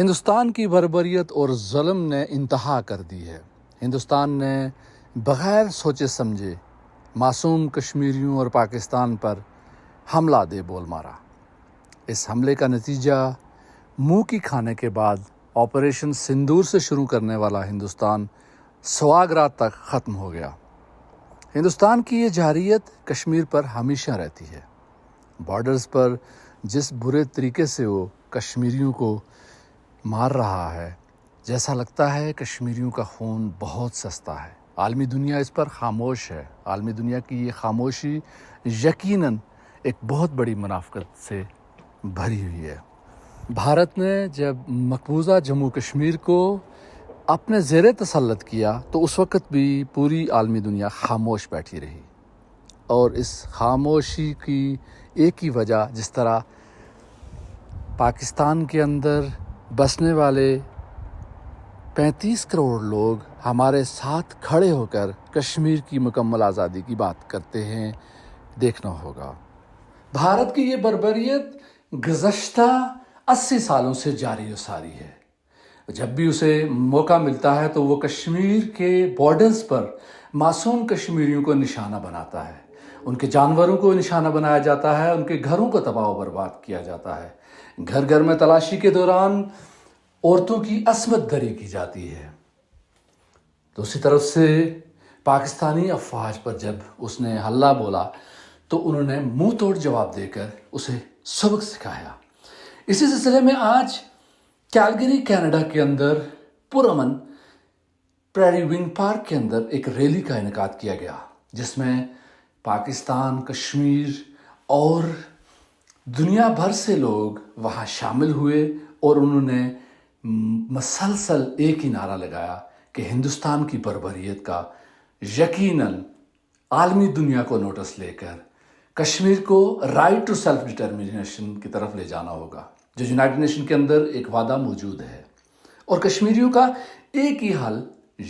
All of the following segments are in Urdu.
ہندوستان کی بربریت اور ظلم نے انتہا کر دی ہے۔ ہندوستان نے بغیر سوچے سمجھے معصوم کشمیریوں اور پاکستان پر حملہ دے بول مارا۔ اس حملے کا نتیجہ منہ کی کھانے کے بعد آپریشن سندور سے شروع کرنے والا ہندوستان سواگ رات تک ختم ہو گیا۔ ہندوستان کی یہ جارحیت کشمیر پر ہمیشہ رہتی ہے۔ بارڈرز پر جس برے طریقے سے وہ کشمیریوں کو مار رہا ہے، جیسا لگتا ہے کشمیریوں کا خون بہت سستا ہے۔ عالمی دنیا اس پر خاموش ہے۔ عالمی دنیا کی یہ خاموشی یقیناً ایک بہت بڑی منافقت سے بھری ہوئی ہے۔ بھارت نے جب مقبوضہ جموں کشمیر کو اپنے زیر تسلط کیا تو اس وقت بھی پوری عالمی دنیا خاموش بیٹھی رہی، اور اس خاموشی کی ایک ہی وجہ جس طرح پاکستان کے اندر بسنے والے 35 کروڑ لوگ ہمارے ساتھ کھڑے ہو کر کشمیر کی مکمل آزادی کی بات کرتے ہیں، دیکھنا ہوگا۔ بھارت کی یہ بربریت گزشتہ 80 سالوں سے جاری و ساری ہے۔ جب بھی اسے موقع ملتا ہے تو وہ کشمیر کے بارڈرز پر معصوم کشمیریوں کو نشانہ بناتا ہے، ان کے جانوروں کو نشانہ بنایا جاتا ہے، ان کے گھروں کو تباہ و برباد کیا جاتا ہے، گھر گھر میں تلاشی کے دوران عورتوں کی عصمت دری کی جاتی ہے۔ دوسری طرف سے پاکستانی افواج پر جب اس نے حملہ بولا تو انہوں نے منہ توڑ جواب دے کر اسے سبق سکھایا۔ اسی سلسلے میں آج کیلگری کینیڈا کے اندر پرامن پریری ونگ پارک کے اندر ایک ریلی کا انعقاد کیا گیا، جس میں پاکستان، کشمیر اور دنیا بھر سے لوگ وہاں شامل ہوئے، اور انہوں نے مسلسل ایک ہی نعرہ لگایا کہ ہندوستان کی بربریت کا یقیناً عالمی دنیا کو نوٹس لے کر کشمیر کو رائٹ ٹو سیلف ڈٹرمنیشن کی طرف لے جانا ہوگا، جو یونائٹڈ نیشن کے اندر ایک وعدہ موجود ہے۔ اور کشمیریوں کا ایک ہی حل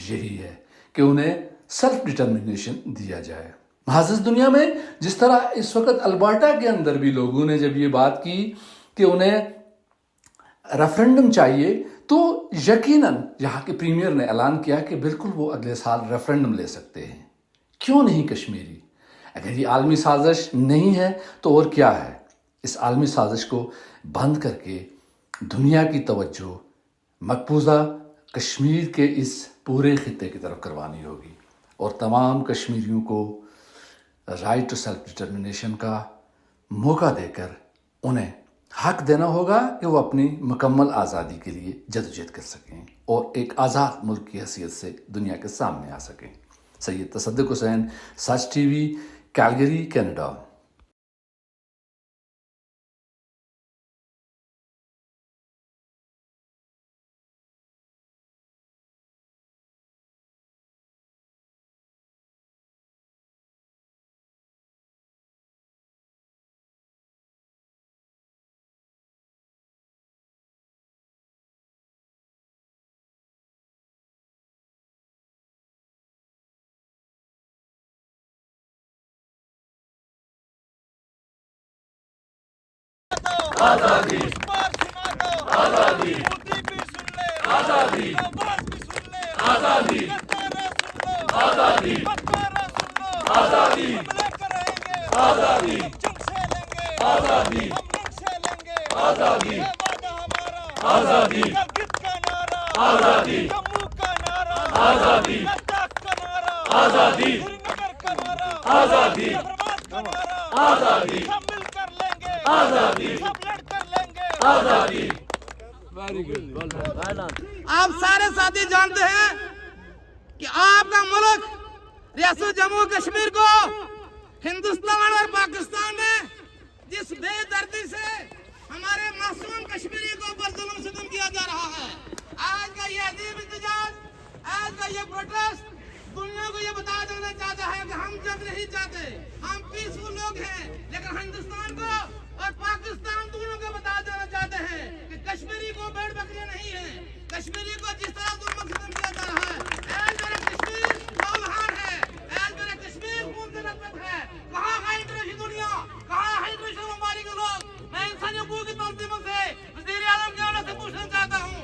یہی ہے کہ انہیں سیلف ڈٹرمنیشن دیا جائے۔ معزز دنیا میں جس طرح اس وقت البرٹا کے اندر بھی لوگوں نے جب یہ بات کی کہ انہیں ریفرنڈم چاہیے، تو یقیناً یہاں کے پریمیئر نے اعلان کیا کہ بالکل وہ اگلے سال ریفرنڈم لے سکتے ہیں۔ کیوں نہیں کشمیری؟ اگر یہ عالمی سازش نہیں ہے تو اور کیا ہے؟ اس عالمی سازش کو بند کر کے دنیا کی توجہ مقبوضہ کشمیر کے اس پورے خطے کی طرف کروانی ہوگی، اور تمام کشمیریوں کو رائٹ ٹو سیلف ڈٹرمنیشن کا موقع دے کر انہیں حق دینا ہوگا کہ وہ اپنی مکمل آزادی کے لیے جدوجہد کر سکیں اور ایک آزاد ملک کی حیثیت سے دنیا کے سامنے آ سکیں۔ سید تصدق حسین، سچ ٹی وی، کیلگری، کینیڈا۔ آزادی آزادی آزادی آزادی آزادی آزادی آزادی آزادی آزادی آزادی آزادی آزادی آزادی آزادی آزادی آزادی آزادی۔ آپ سارے ساتھی جانتے ہیں کہ آپ کا ملک ریاست جموں کشمیر کو ہندوستان اور پاکستان نے جس بے دردی سے ہمارے معصوم کشمیری کو پر ظلم ستم کیا جا رہا ہے، آج کا یہ عظیم احتجاج، آج کا یہ پروٹیسٹ دنیا کو یہ بتا دینا چاہتا ہے کہ ہم جنگ نہیں چاہتے، ہم پیسفل لوگ ہیں، لیکن ہندوستان کو اور پاکستان دونوں کو بتا دینا چاہتے ہیں کہ کشمیری کو بھیڑ بکریاں نہیں ہیں۔ کشمیری کو جس طرح ظلم ستم کیا جا رہا ہے، ایز میرا کشمیر لولہار ہے، ایز میرا کشمیر خون سے نفرت ہے۔ کہاں ہے انٹرنیشنل دنیا، کہاں ہے انٹرنیشنل ممالک کے لوگ؟ میں انسانی حقوق کی تنظیموں سے وزیر اعظم کے آنے سے پوچھنا چاہتا ہوں